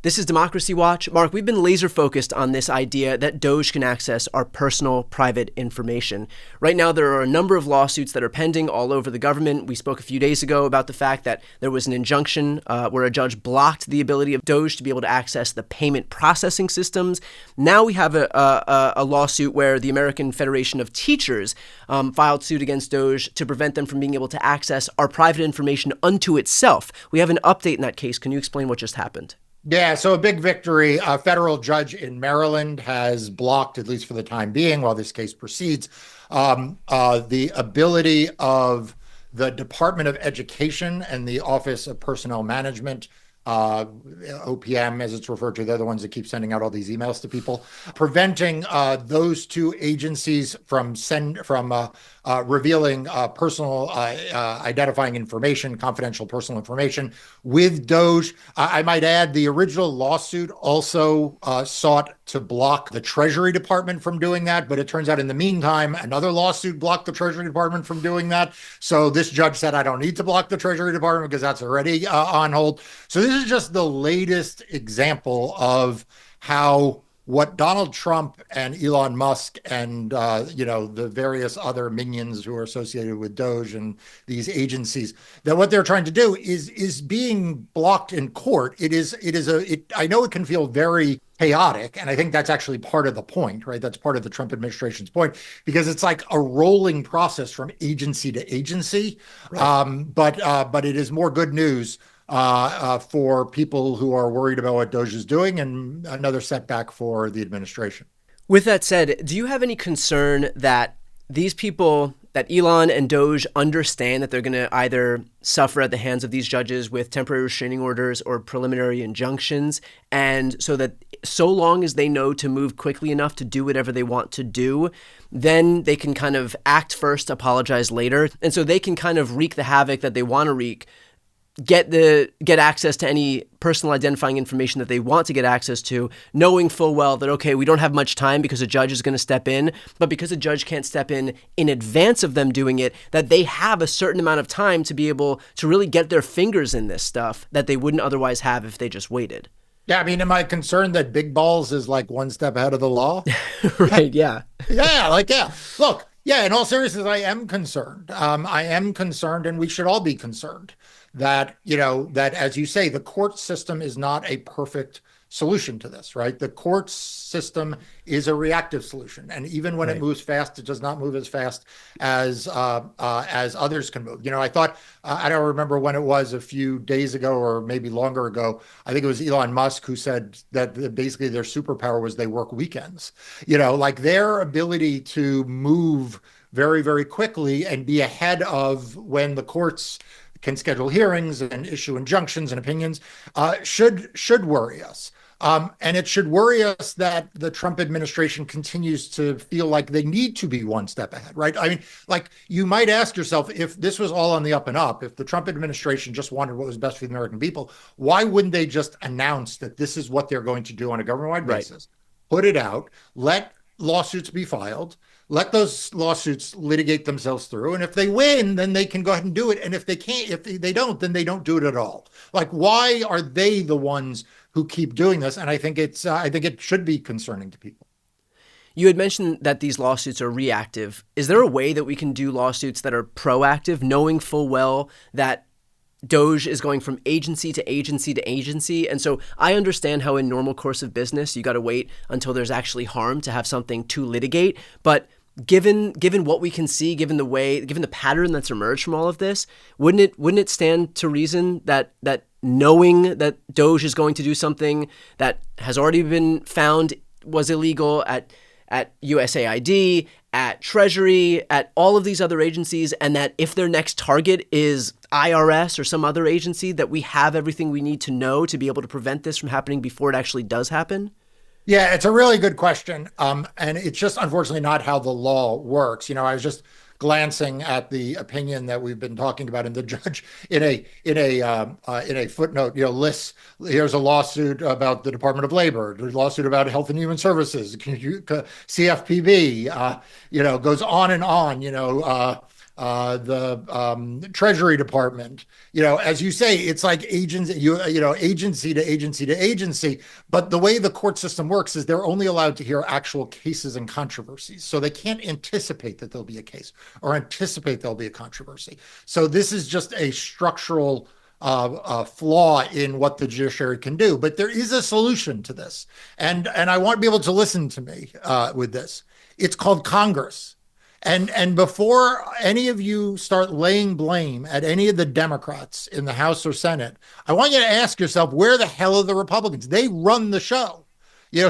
This is Democracy Watch. Mark, we've been laser focused on this idea that DOGE can access our personal, private information. Right now, there are a number of lawsuits that are pending all over the government. We spoke a few days ago about the fact that there was an injunction where a judge blocked the ability of DOGE to be able to access the payment processing systems. Now we have a lawsuit where the American Federation of Teachers filed suit against DOGE to prevent them from being able to access our private information unto itself. We have an update in that case. Can you explain what just happened? Yeah, so a big victory. A federal judge in Maryland has blocked, at least for the time being, while this case proceeds, the ability of the Department of Education and the Office of Personnel Management, OPM, as it's referred to. They're the ones that keep sending out all these emails to people, preventing those two agencies from revealing personal identifying information, confidential personal information with DOGE. I might add, the original lawsuit also sought to block the Treasury Department from doing that, but it turns out in the meantime, another lawsuit blocked the Treasury Department from doing that. So this judge said, I don't need to block the Treasury Department because that's already on hold. So this is just the latest example of how what Donald Trump and Elon Musk and the various other minions who are associated with DOGE and these agencies, that what they're trying to do is being blocked in court. I know it can feel very chaotic, and I think that's actually part of the point, right? That's part of the Trump administration's point, because it's like a rolling process from agency to agency. Right. But it is more good news for people who are worried about what DOGE is doing, and another setback for the administration. With that said, do you have any concern that these people, that Elon and DOGE, understand that they're going to either suffer at the hands of these judges with temporary restraining orders or preliminary injunctions, and so long as they know to move quickly enough to do whatever they want to do, then they can kind of act first, apologize later, and so they can kind of wreak the havoc that they want to wreak, get access to any personal identifying information that they want to get access to, knowing full well that, okay, we don't have much time because a judge is going to step in, but because a judge can't step in advance of them doing it, that they have a certain amount of time to be able to really get their fingers in this stuff that they wouldn't otherwise have if they just waited. Yeah, I mean, am I concerned that big balls is like one step ahead of the law? Right, yeah. Yeah. Look, yeah, in all seriousness, I am concerned. I am concerned, and we should all be concerned that, as you say, the court system is not a perfect solution to this, right? The court system is a reactive solution. And even when it moves fast, it does not move as fast as others can move. I thought, I don't remember when it was, a few days ago or maybe longer ago, I think it was Elon Musk who said that basically their superpower was they work weekends. Like their ability to move very, very quickly and be ahead of when the courts can schedule hearings and issue injunctions and opinions, should worry us. And it should worry us that the Trump administration continues to feel like they need to be one step ahead, right? I mean, like, you might ask yourself, if this was all on the up and up, if the Trump administration just wanted what was best for the American people, why wouldn't they just announce that this is what they're going to do on a government-wide basis? Put it out, let lawsuits be filed, let those lawsuits litigate themselves through. And if they win, then they can go ahead and do it. And if they can't, if they don't, then they don't do it at all. Like, why are they the ones who keep doing this? And I think it should be concerning to people. You had mentioned that these lawsuits are reactive. Is there a way that we can do lawsuits that are proactive, knowing full well that DOGE is going from agency to agency to agency? And so I understand how in normal course of business, you got to wait until there's actually harm to have something to litigate. But given what we can see, given the pattern that's emerged from all of this, wouldn't it stand to reason that knowing that DOGE is going to do something that has already been found was illegal at USAID, at Treasury, at all of these other agencies, and that if their next target is IRS or some other agency, that we have everything we need to know to be able to prevent this from happening before it actually does happen? Yeah, it's a really good question. And it's just unfortunately not how the law works. I was just glancing at the opinion that we've been talking about, and the judge in a footnote, lists, here's a lawsuit about the Department of Labor, there's a lawsuit about Health and Human Services, CFPB, goes on and on, the Treasury Department. As you say, it's like agency to agency to agency. But the way the court system works is they're only allowed to hear actual cases and controversies. So they can't anticipate that there'll be a case or anticipate there'll be a controversy. So this is just a structural flaw in what the judiciary can do. But there is a solution to this. And I want people to listen to me with this. It's called Congress. And before any of you start laying blame at any of the Democrats in the House or Senate, I want you to ask yourself, where the hell are the Republicans? They run the show.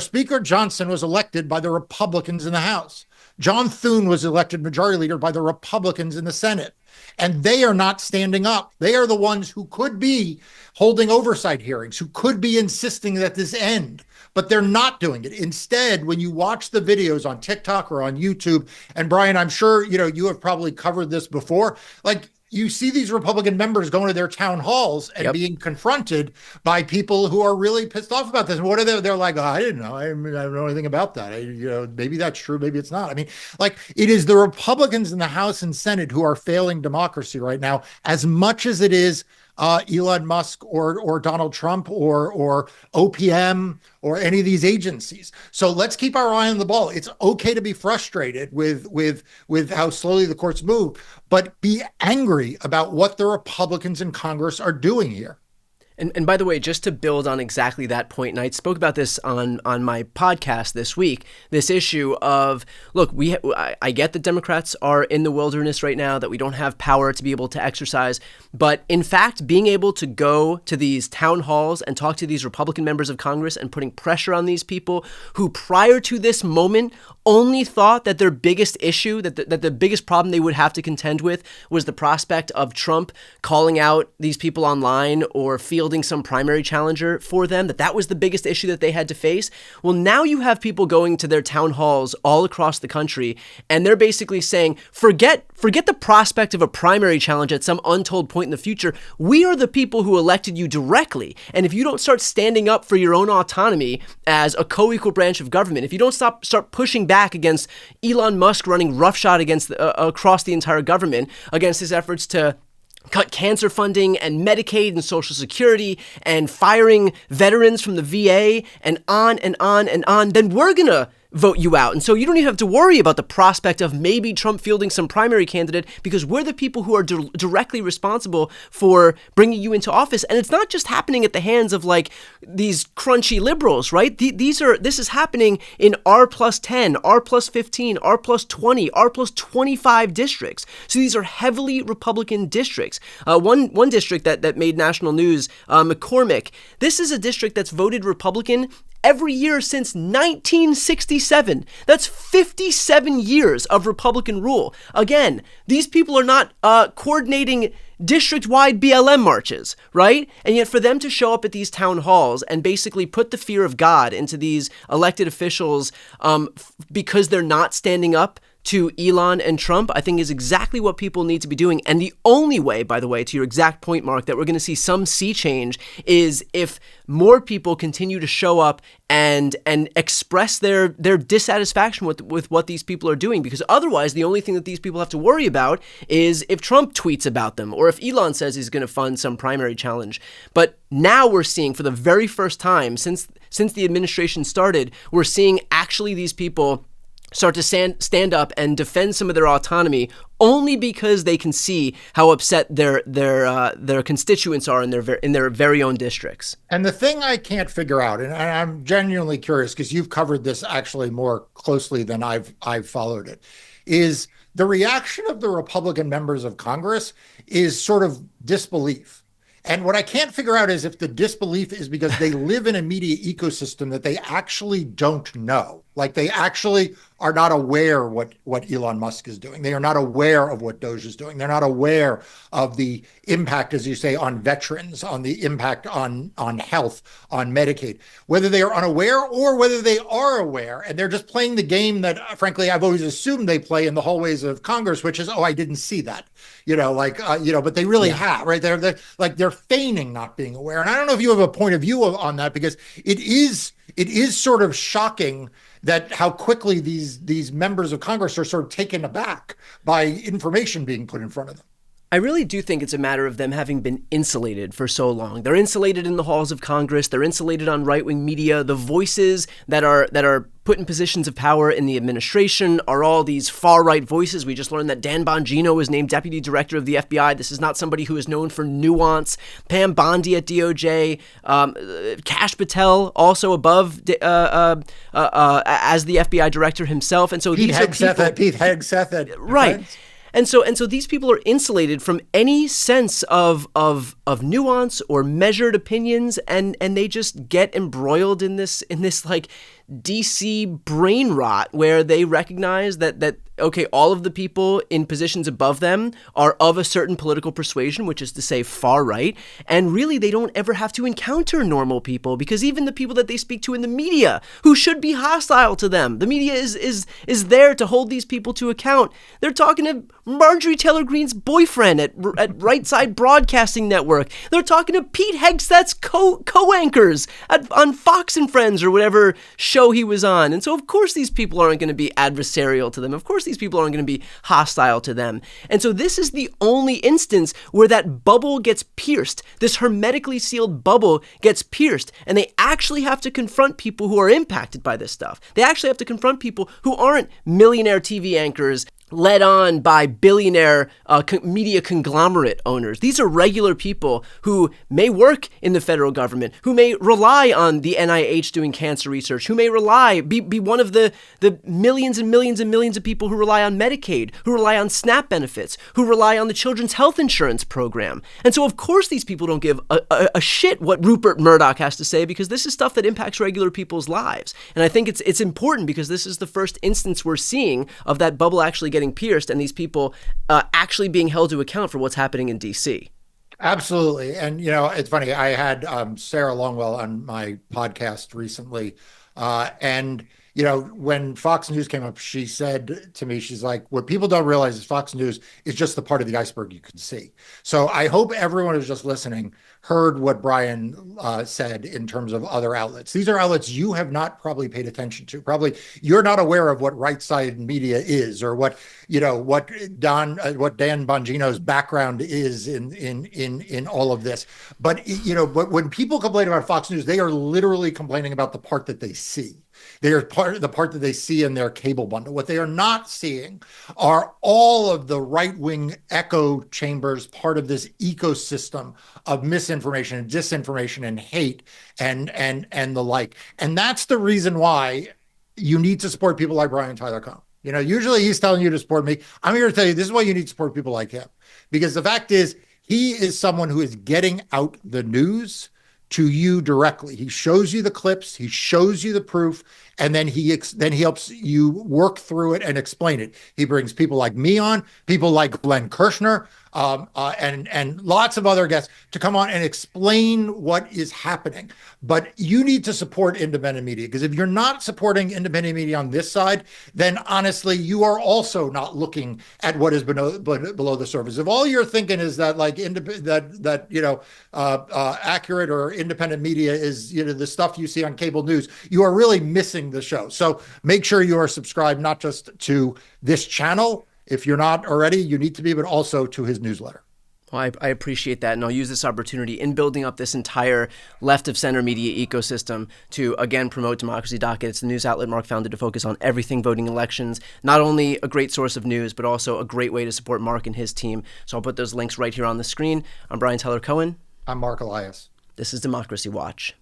Speaker Johnson was elected by the Republicans in the House. John Thune was elected majority leader by the Republicans in the Senate. And they are not standing up. They are the ones who could be holding oversight hearings, who could be insisting that this end, but they're not doing it. Instead, when you watch the videos on TikTok or on YouTube, and Brian, I'm sure, you have probably covered this before, like you see these Republican members going to their town halls and being confronted by people who are really pissed off about this. And what are they? They're like, oh, I didn't know. I don't know anything about that. Maybe that's true. Maybe it's not. I mean, like it is the Republicans in the House and Senate who are failing democracy right now, as much as it is Elon Musk or Donald Trump or OPM or any of these agencies. So let's keep our eye on the ball. It's okay to be frustrated with how slowly the courts move, but be angry about what the Republicans in Congress are doing here. And by the way, just to build on exactly that point, and I spoke about this on my podcast this week, this issue of, look, I get that Democrats are in the wilderness right now, that we don't have power to be able to exercise. But in fact, being able to go to these town halls and talk to these Republican members of Congress and putting pressure on these people who prior to this moment only thought that their biggest issue, that the biggest problem they would have to contend with was the prospect of Trump calling out these people online or fielding some primary challenger for them, that was the biggest issue that they had to face. Well, now you have people going to their town halls all across the country, and they're basically saying, forget the prospect of a primary challenge at some untold point in the future. We are the people who elected you directly. And if you don't start standing up for your own autonomy as a co-equal branch of government, if you don't start pushing back against Elon Musk running roughshod against across the entire government, against his efforts to cut cancer funding and Medicaid and Social Security and firing veterans from the VA and on and on and on, then we're going to vote you out. And so you don't even have to worry about the prospect of maybe Trump fielding some primary candidate, because we're the people who are directly responsible for bringing you into office. And it's not just happening at the hands of like these crunchy liberals, right? This is happening in R plus 10, R plus 15, R plus 20, R plus 25 districts. So these are heavily Republican districts. One district that made national news, McCormick, this is a district that's voted Republican every year since 1967. That's 57 years of Republican rule. Again, these people are not coordinating district-wide BLM marches, right? And yet for them to show up at these town halls and basically put the fear of God into these elected officials because they're not standing up to Elon and Trump, I think is exactly what people need to be doing. And the only way, by the way, to your exact point, Mark, that we're going to see some sea change is if more people continue to show up and express their dissatisfaction with what these people are doing. Because otherwise, the only thing that these people have to worry about is if Trump tweets about them or if Elon says he's going to fund some primary challenge. But now we're seeing, for the very first time since the administration started, we're seeing actually these people start to stand up and defend some of their autonomy only because they can see how upset their constituents are in their very own districts. And the thing I can't figure out, and I'm genuinely curious because you've covered this actually more closely than I've followed it, is the reaction of the Republican members of Congress is sort of disbelief. And what I can't figure out is if the disbelief is because they live in a media ecosystem that they actually don't know. Like they actually are not aware what Elon Musk is doing. They are not aware of what DOGE is doing. They're not aware of the impact, as you say, on veterans, on the impact on health, on Medicaid, whether they are unaware or whether they are aware. And they're just playing the game that, frankly, I've always assumed they play in the hallways of Congress, which is, oh, I didn't see that, but they really have, right? They're feigning not being aware. And I don't know if you have a point of view on that, because it is it is sort of shocking that how quickly these members of Congress are sort of taken aback by information being put in front of them. I really do think it's a matter of them having been insulated for so long. They're insulated in the halls of Congress. They're insulated on right-wing media. The voices that are put in positions of power in the administration are all these far-right voices. We just learned that Dan Bongino was named deputy director of the FBI. This is not somebody who is known for nuance. Pam Bondi at DOJ. Kash Patel also above as the FBI director himself. And so Pete these are people... Pete Hegseth at right. Defense. And so these people are insulated from any sense of nuance or measured opinions, and they just get embroiled in this like DC brain rot where they recognize that okay, all of the people in positions above them are of a certain political persuasion, which is to say far right, and really they don't ever have to encounter normal people, because even the people that they speak to in the media who should be hostile to them, the media is there to hold these people to account. They're talking to Marjorie Taylor Greene's boyfriend at Right Side Broadcasting Network. They're talking to Pete Hegseth's co-anchors on Fox and Friends or whatever show he was on. And so of course these people aren't going to be adversarial to them. Of course these people aren't going to be hostile to them. And so this is the only instance where that bubble gets pierced. This hermetically sealed bubble gets pierced, and they actually have to confront people who are impacted by this stuff. They actually have to confront people who aren't millionaire TV anchors led on by billionaire media conglomerate owners. These are regular people who may work in the federal government, who may rely on the NIH doing cancer research, who may be one of the millions and millions and millions of people who rely on Medicaid, who rely on SNAP benefits, who rely on the Children's Health Insurance Program. And so of course these people don't give a shit what Rupert Murdoch has to say, because this is stuff that impacts regular people's lives. And I think it's important because this is the first instance we're seeing of that bubble actually getting pierced and these people actually being held to account for what's happening in DC. Absolutely. And, it's funny. I had Sarah Longwell on my podcast recently. And, when Fox News came up, she said to me, she's like, what people don't realize is Fox News is just the part of the iceberg you can see. So I hope everyone who's just listening heard what Brian said in terms of other outlets. These are outlets you have not probably paid attention to. Probably you're not aware of what right side media is, or what Dan Bongino's background is in all of this. But when people complain about Fox News, they are literally complaining about the part that they see. They are the part that they see in their cable bundle. What they are not seeing are all of the right-wing echo chambers, part of this ecosystem of misinformation and disinformation and hate and the like. And that's the reason why you need to support people like Brian Tyler Cohen. Usually he's telling you to support me. I'm here to tell you this is why you need to support people like him, because the fact is he is someone who is getting out the news to you directly. He shows you the clips, he shows you the proof, and then he helps you work through it and explain it. He brings people like me on, people like Glenn Kirshner, and lots of other guests to come on and explain what is happening. But you need to support independent media, because if you're not supporting independent media on this side, then honestly, you are also not looking at what is below the surface. If all you're thinking is that accurate or independent media is the stuff you see on cable news, you are really missing the show. So make sure you are subscribed not just to this channel. If you're not already, you need to be, but also to his newsletter. Well, I appreciate that, and I'll use this opportunity in building up this entire left-of-center media ecosystem to, again, promote Democracy Docket. It's the news outlet Marc founded to focus on everything voting elections. Not only a great source of news, but also a great way to support Marc and his team. So I'll put those links right here on the screen. I'm Brian Tyler Cohen. I'm Marc Elias. This is Democracy Watch.